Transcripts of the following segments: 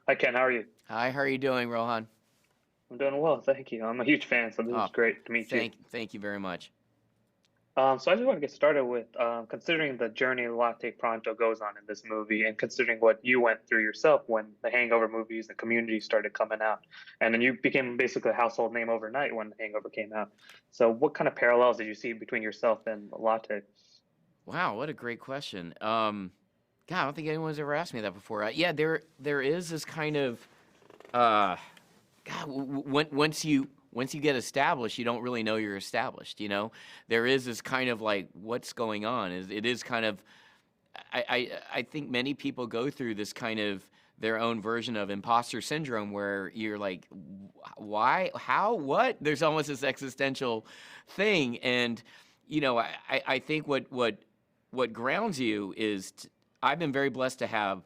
Hi Ken, how are you? Hi, how are you doing, Rohan? I'm doing well, thank you. I'm a huge fan, so this is Oh, great to meet you. thank you very much. So I just want to get started with considering the journey Latte Pronto goes on in this movie, and considering what you went through yourself when the Hangover movies and Community started coming out, and then you became basically a household name overnight when the Hangover came out. So what kind of parallels did you see between yourself and Latte? Wow, what a great question. God, I don't think anyone's ever asked me that before. Yeah, there is this kind of uh, God. Once you get established, you don't really know you're established. There is this kind of like what's going on. It is kind of I think many people go through this kind of their own version of imposter syndrome where you're like, why, how, what? There's almost this existential thing, and I think what grounds you is I've been very blessed to have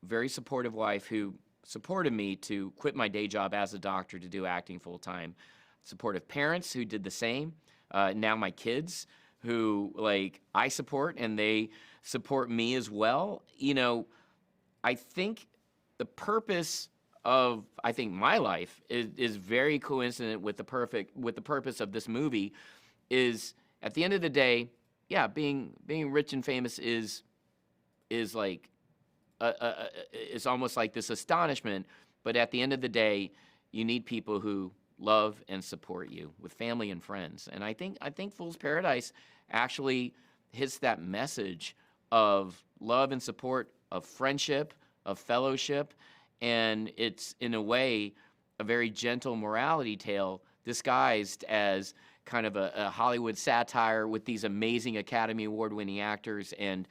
a very supportive wife who supported me to quit my day job as a doctor to do acting full time. Supportive parents who did the same. Now my kids who like I support and they support me as well. I think the purpose of I think my life is very coincident with the purpose of this movie is at the end of the day, yeah, being rich and famous is like it's almost like this astonishment, but at the end of the day, you need people who love and support you with family and friends. And I think Fool's Paradise actually hits that message of love and support, of friendship, of fellowship, and it's in a way a very gentle morality tale disguised as kind of a Hollywood satire with these amazing Academy Award winning actors. And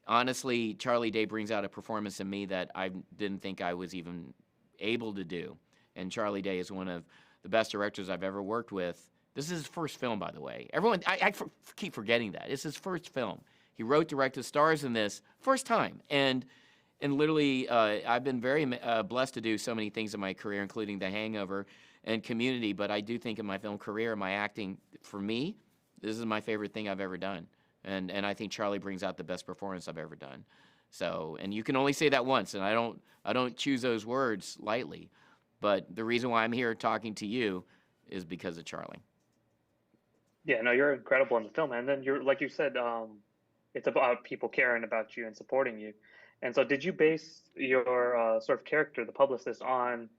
honestly, Charlie Day brings out a performance in me that I didn't think I was even able to do. And Charlie Day is one of the best directors I've ever worked with. This is his first film, by the way. Everyone, keep forgetting that. It's his first film. He wrote, directed, stars in this first time. And literally, I've been very blessed to do so many things in my career, including The Hangover and Community. But I do think in my film career, my acting, for me, this is my favorite thing I've ever done. And I think Charlie brings out the best performance I've ever done. So, and you can only say that once, and I don't choose those words lightly. But the reason why I'm here talking to you is because of Charlie. Yeah, no, you're incredible in the film, and then you're like you said, it's about people caring about you and supporting you. And so, did you base your sort of character, the publicist, on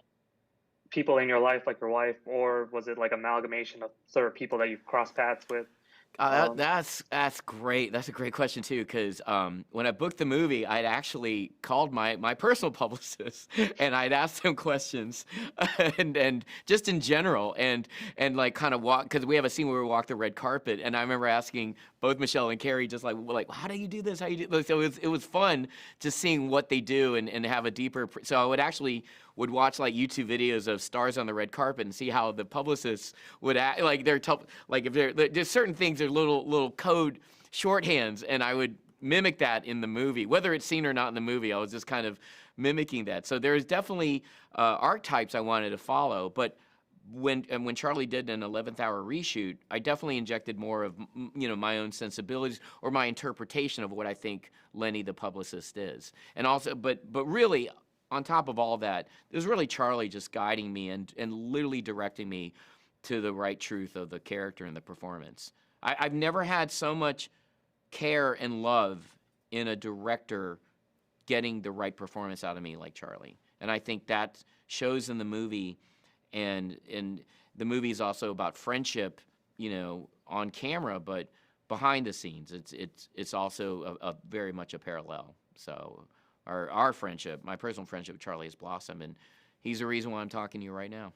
people in your life, like your wife, or was it like amalgamation of sort of people that you've crossed paths with? Um, That's great. That's a great question too, because when I booked the movie, I'd actually called my personal publicist and I'd asked them questions, and just in general, and like kind of walk because we have a scene where we walk the red carpet, and I remember asking both Michelle and Carrie just like how do you do this? How you do this? So it was fun just seeing what they do and have a deeper. So I would watch like YouTube videos of stars on the red carpet and see how the publicists would act. Like like if there's certain things, they're little code shorthands, and I would mimic that in the movie, whether it's seen or not in the movie. I was just kind of mimicking that. So there's definitely archetypes I wanted to follow, but. When Charlie did an 11th hour reshoot, I definitely injected more of my own sensibilities or my interpretation of what I think Lenny the publicist is, and also but really on top of all that, it was really Charlie just guiding me and literally directing me to the right truth of the character and the performance. I've never had so much care and love in a director getting the right performance out of me like Charlie. And I think that shows in the movie, and the movie is also about friendship, on camera, but behind the scenes, it's also a very much a parallel. So our friendship, my personal friendship with Charlie has blossomed, and he's the reason why I'm talking to you right now.